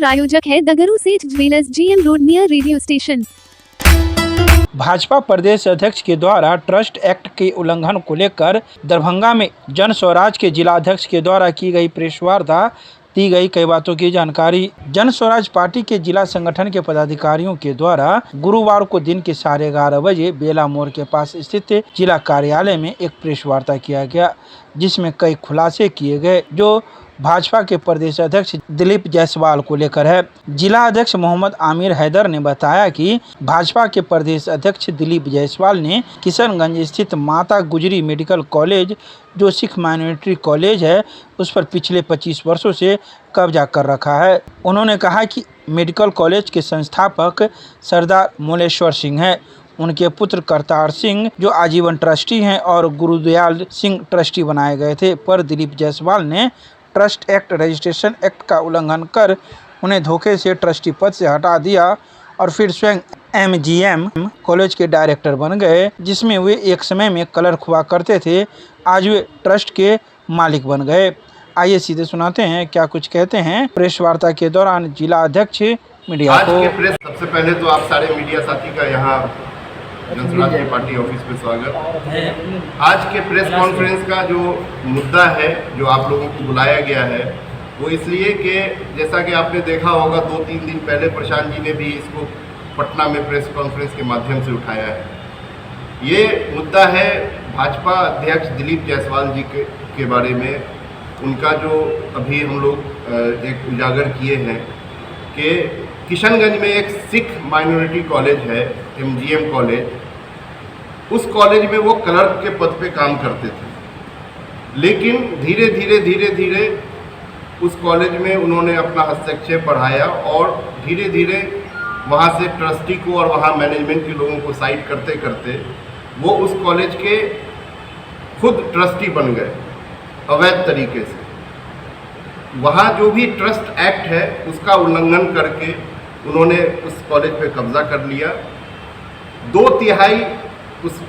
प्रायोजक है Dagru Seth jewellers, GM road near radio station. Bhajpa प्रदेश अध्यक्ष के द्वारा ट्रस्ट एक्ट के उल्लंघन को लेकर दरभंगा में जन स्वराज के जिला अध्यक्ष के द्वारा की गई प्रेस वार्ता दी गई कई बातों की जानकारी। जन स्वराज पार्टी के जिला संगठन के पदाधिकारियों के द्वारा गुरुवार को दिन के 11:30 बजे बेला मोड़ के पास स्थित जिला कार्यालय में एक प्रेस वार्ता किया गया, जिसमें कई खुलासे किए गए जो भाजपा के प्रदेश अध्यक्ष दिलीप जायसवाल को लेकर है। जिला अध्यक्ष मोहम्मद आमिर हैदर ने बताया कि भाजपा के प्रदेश अध्यक्ष दिलीप जायसवाल ने किशनगंज स्थित माता गुजरी मेडिकल कॉलेज, जो सिख माइनॉरिटी कॉलेज है, उस पर पिछले 25 वर्षों से कब्जा कर रखा है। उन्होंने कहा कि मेडिकल कॉलेज के संस्थापक सरदार मोलेश्वर सिंह है, उनके पुत्र करतार सिंह जो आजीवन ट्रस्टी हैं और गुरुदयाल सिंह ट्रस्टी बनाए गए थे, पर दिलीप जायसवाल ने ट्रस्ट एक्ट रजिस्ट्रेशन एक्ट का उल्लंघन कर उन्हें धोखे से ट्रस्टी पद से हटा दिया और फिर स्वयं MGM कॉलेज के डायरेक्टर बन गए, जिसमें वे एक समय में क्लर्क हुआ करते थे। आज वे ट्रस्ट के मालिक बन गए। आइए सीधे सुनाते हैं क्या कुछ कहते हैं प्रेस वार्ता के दौरान जिला अध्यक्ष मीडिया को। आज के प्रेस सबसे पहले तो आप सारे मीडिया साथी का यहाँ जन स्वराज की पार्टी ऑफिस में स्वागत। आज के प्रेस कॉन्फ्रेंस का जो मुद्दा है, जो आप लोगों को बुलाया गया है, वो इसलिए कि जैसा कि आपने देखा होगा 2-3 दिन पहले प्रशांत जी ने भी इसको पटना में प्रेस कॉन्फ्रेंस के माध्यम से उठाया है। ये मुद्दा है भाजपा अध्यक्ष दिलीप जायसवाल जी के बारे में। उनका जो अभी हम लोग एक उजागर किए हैं कि किशनगंज में एक सिख माइनॉरिटी कॉलेज है, MGM कॉलेज, उस कॉलेज में वो क्लर्क के पद पे काम करते थे, लेकिन धीरे धीरे उस कॉलेज में उन्होंने अपना हस्तक्षेप बढ़ाया और धीरे धीरे वहाँ से ट्रस्टी को और वहाँ मैनेजमेंट के लोगों को साइड करते करते वो उस कॉलेज के खुद ट्रस्टी बन गए अवैध तरीके से। वहाँ जो भी ट्रस्ट एक्ट है उसका उल्लंघन करके उन्होंने उस कॉलेज पे कब्जा कर लिया। 2/3 उस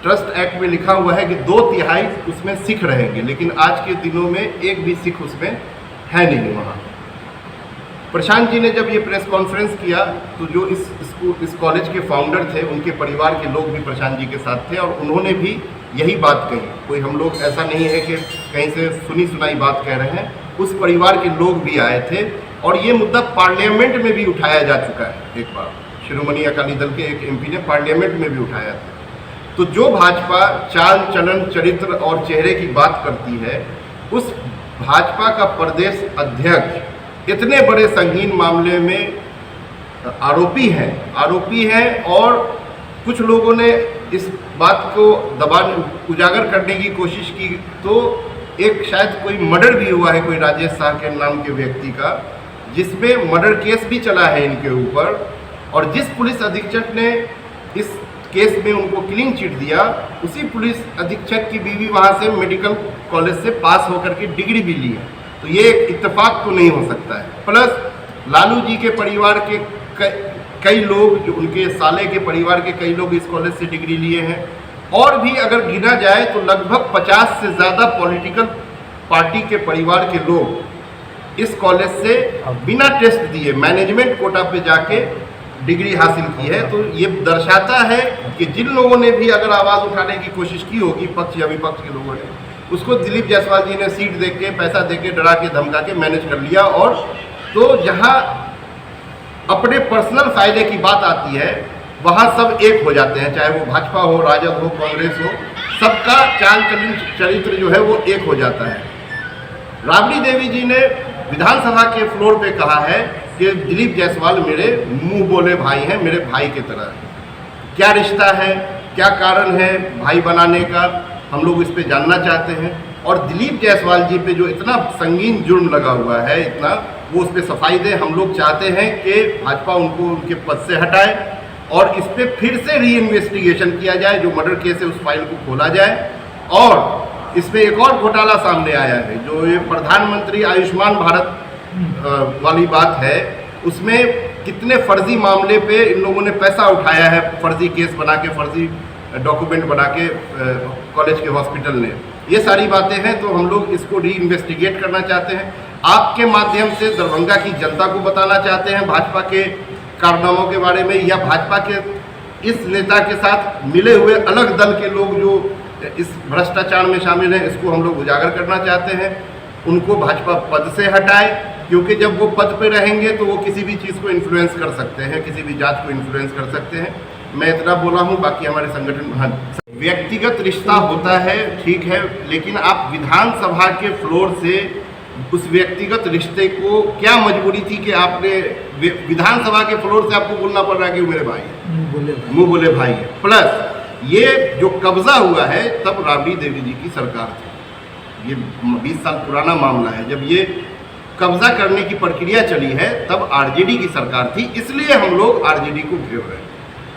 ट्रस्ट एक्ट में लिखा हुआ है कि 2/3 उसमें सिख रहेंगे, लेकिन आज के दिनों में एक भी सिख उसमें है नहीं। वहाँ प्रशांत जी ने जब ये प्रेस कॉन्फ्रेंस किया तो जो इस कॉलेज के फाउंडर थे, उनके परिवार के लोग भी प्रशांत जी के साथ थे और उन्होंने भी यही बात कही। कोई हम लोग ऐसा नहीं है कि कहीं से सुनी सुनाई बात कह रहे हैं, उस परिवार के लोग भी आए थे और ये मुद्दा पार्लियामेंट में भी उठाया जा चुका है। एक बार शिरोमणि अकाली दल के एक MP ने पार्लियामेंट में भी उठाया था। तो जो भाजपा चाल चलन चरित्र और चेहरे की बात करती है, उस भाजपा का प्रदेश अध्यक्ष इतने बड़े संगीन मामले में आरोपी है और कुछ लोगों ने इस बात को उजागर करने की कोशिश की। तो एक शायद कोई मर्डर भी हुआ है, कोई राजेश शाह के नाम के व्यक्ति का, जिसमें मर्डर केस भी चला है इनके ऊपर, और जिस पुलिस अधीक्षक ने इस केस में उनको क्लीन चिट दिया, उसी पुलिस अधीक्षक की बीवी वहाँ से मेडिकल कॉलेज से पास होकर के डिग्री भी ली है। तो ये एक इत्तेफाक तो नहीं हो सकता है। प्लस लालू जी के परिवार के कई लोग, जो उनके साले के परिवार के कई लोग इस कॉलेज से डिग्री लिए हैं, और भी अगर गिना जाए तो लगभग 50 से ज़्यादा पॉलिटिकल पार्टी के परिवार के लोग इस कॉलेज से बिना टेस्ट दिए मैनेजमेंट कोटा पे जाके डिग्री हासिल की है। तो ये दर्शाता है कि जिन लोगों ने भी अगर आवाज़ उठाने की कोशिश की होगी, पक्ष या विपक्ष के लोगों ने, उसको दिलीप जायसवाल जी ने सीट दे के, पैसा दे के, डरा के, धमका के मैनेज कर लिया। और तो जहाँ अपने पर्सनल फायदे की बात आती है, वहाँ सब एक हो जाते हैं, चाहे वो भाजपा हो, राजद हो, कांग्रेस हो, सबका चाल चरित्र जो है वो एक हो जाता है। राबड़ी देवी जी ने विधानसभा के फ्लोर पे कहा है कि दिलीप जायसवाल मेरे मुंह बोले भाई हैं, मेरे भाई की तरह। क्या रिश्ता है, क्या कारण है भाई बनाने का, हम लोग इस पे जानना चाहते हैं। और दिलीप जायसवाल जी पे जो इतना संगीन जुर्म लगा हुआ है, इतना, वो उस पर सफाई दे। हम लोग चाहते हैं कि भाजपा उनको उनके पद से हटाए और इस पर फिर से री इन्वेस्टिगेशन किया जाए, जो मर्डर केस है उस फाइल को खोला जाए। और इसमें एक और घोटाला सामने आया है, जो ये प्रधानमंत्री आयुष्मान भारत वाली बात है, उसमें कितने फर्जी मामले पे इन लोगों ने पैसा उठाया है, फर्जी केस बना के, फर्जी डॉक्यूमेंट बना के कॉलेज के हॉस्पिटल ने। ये सारी बातें हैं, तो हम लोग इसको री इन्वेस्टिगेट करना चाहते हैं। आपके माध्यम से दरभंगा की जनता को बताना चाहते हैं भाजपा के कारनामों के बारे में, या भाजपा के इस नेता के साथ मिले हुए अलग दल के लोग जो इस भ्रष्टाचार में शामिल हैं, इसको हम लोग उजागर करना चाहते हैं। उनको भाजपा पद से हटाए, क्योंकि जब वो पद पे रहेंगे तो वो किसी भी चीज़ को इन्फ्लुएंस कर सकते हैं, किसी भी जांच को इन्फ्लुएंस कर सकते हैं। मैं इतना बोला हूँ, बाकी हमारे संगठन व्यक्तिगत रिश्ता होता है, ठीक है, लेकिन आप विधानसभा के फ्लोर से उस व्यक्तिगत रिश्ते को क्या मजबूरी थी कि आपने विधानसभा के फ्लोर से आपको बोलना पड़ रहा है कि वो मेरे भाई है, मुँह बोले भाई है। प्लस ये जो कब्जा हुआ है तब राबड़ी देवी जी की सरकार थी, ये 20 साल पुराना मामला है। जब ये कब्जा करने की प्रक्रिया चली है तब आरजेडी की सरकार थी, इसलिए हम लोग आरजेडी को घेर रहे हैं।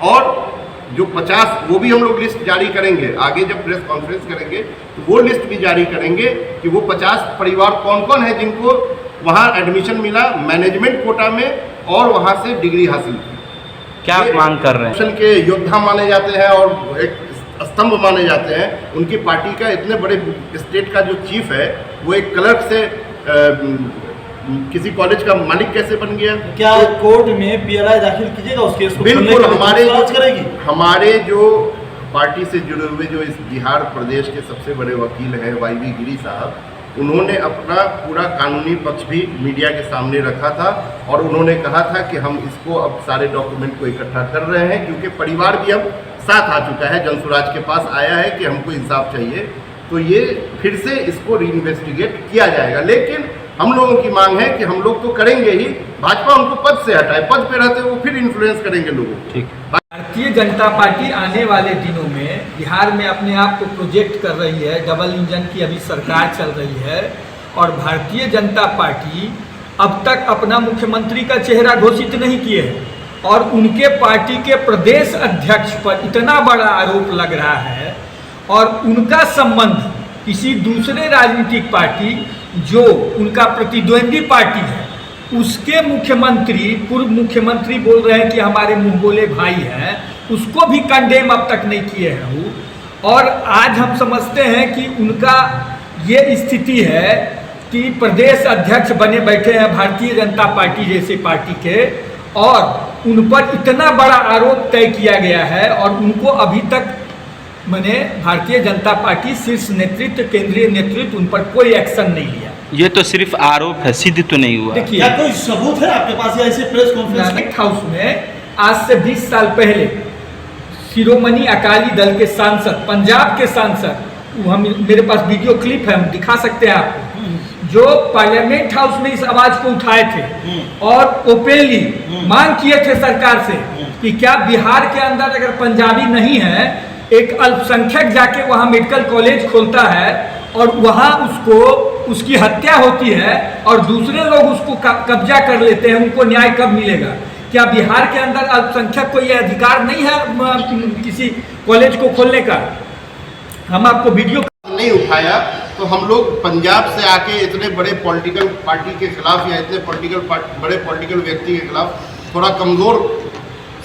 और जो 50, वो भी हम लोग लिस्ट जारी करेंगे, आगे जब प्रेस कॉन्फ्रेंस करेंगे तो वो लिस्ट भी जारी करेंगे कि वो 50 परिवार कौन कौन है जिनको वहाँ एडमिशन मिला मैनेजमेंट कोटा में और वहाँ से डिग्री हासिल की। क्या मांग कर रहे हैं? के योद्धा माने जाते हैं और एक स्तंभ माने जाते हैं। उनकी पार्टी का इतने बड़े स्टेट का जो चीफ है वो एक क्लर्क से किसी कॉलेज का मालिक कैसे बन गया? क्या कोर्ट में पीएलआई दाखिल कीजिएगा उस केस को? बिल्कुल, हमारे जो पार्टी से जुड़े हुए जो इस बिहार प्रदेश के सबसे बड़े वकील हैं वाईवी गिरी साहब, उन्होंने अपना पूरा कानूनी पक्ष भी मीडिया के सामने रखा था और उन्होंने कहा था कि हम इसको अब सारे डॉक्यूमेंट को इकट्ठा कर रहे हैं, क्योंकि परिवार भी अब साथ आ चुका है, जनसुराज के पास आया है कि हमको इंसाफ चाहिए। तो ये फिर से इसको रीइन्वेस्टिगेट किया जाएगा, लेकिन हम लोगों की मांग है कि हम लोग तो करेंगे ही, भाजपा उनको पद से हटाए, पद पे रहते वो फिर इन्फ्लुएंस करेंगे लोगों को। ठीक। भारतीय जनता पार्टी आने वाले दिनों में बिहार में अपने आप को प्रोजेक्ट कर रही है, डबल इंजन की अभी सरकार चल रही है और भारतीय जनता पार्टी अब तक अपना मुख्यमंत्री का चेहरा घोषित नहीं किए है और उनके पार्टी के प्रदेश अध्यक्ष पर इतना बड़ा आरोप लग रहा है और उनका संबंध किसी दूसरे राजनीतिक पार्टी जो उनका प्रतिद्वंदी पार्टी है उसके मुख्यमंत्री, पूर्व मुख्यमंत्री बोल रहे हैं कि हमारे मुंह बोले भाई हैं, उसको भी कंडेम अब तक नहीं किए हैं वो। और आज हम समझते हैं कि उनका ये स्थिति है कि प्रदेश अध्यक्ष बने बैठे हैं भारतीय जनता पार्टी जैसे पार्टी के और उन पर इतना बड़ा आरोप तय किया गया है और उनको अभी तक मैंने भारतीय जनता पार्टी शीर्ष नेतृत्व, केंद्रीय नेतृत्व उन पर कोई एक्शन नहीं लिया। ये तो सिर्फ आरोप है, सिद्ध तो नहीं हुआ। देखिए, क्या कोई सबूत है आपके पास या ऐसे प्रेस कॉन्फ्रेंस व्हाइट हाउस में आज से 20 साल पहले शिरोमणि अकाली दल के सांसद, पंजाब के सांसद, हम मेरे पास वीडियो क्लिप है, हम दिखा सकते हैं आपको, जो पार्लियामेंट हाउस में इस आवाज को उठाए थे और ओपनली मांग किए थे सरकार से कि क्या बिहार के अंदर अगर पंजाबी नहीं है, एक अल्पसंख्यक जाके वहाँ मेडिकल कॉलेज खोलता है और वहाँ उसकी हत्या होती है और दूसरे लोग उसको कब्जा कर लेते हैं, उनको न्याय कब मिलेगा? क्या बिहार के अंदर अल्पसंख्यक को यह अधिकार नहीं है किसी कॉलेज को खोलने का? हम आपको वीडियो नहीं उठाया तो हम लोग पंजाब से आके इतने बड़े पॉलिटिकल पार्टी के खिलाफ या इतने बड़े पॉलिटिकल व्यक्ति के खिलाफ थोड़ा कमजोर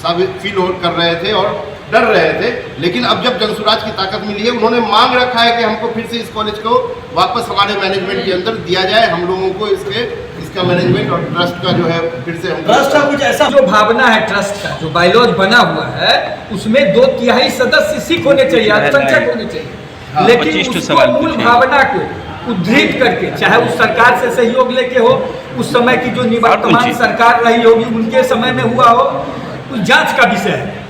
साबित फील कर रहे थे और डर रहे थे। लेकिन अब जब जनसुराज की ताकत मिली है, उन्होंने मांग रखा है कि हमको फिर से इस कॉलेज को वापस हमारे मैनेजमेंट के अंदर दिया जाए, हम लोगों को इसका मैनेजमेंट और ट्रस्ट का जो है फिर से ट्रस्ट का कुछ ऐसा जो भावना है, ट्रस्ट का जो बायलॉज बना हुआ है उसमें 2/3 सदस्य सिख होने चाहिए, अल्पसंख्यक होने चाहिए, लेकिन उसको मूल भावना को उद्धृत करके, चाहे उस सरकार से सहयोग लेके हो, उस समय की जो निवर्तमान सरकार रही होगी उनके समय में हुआ हो, उस जांच का विषय है।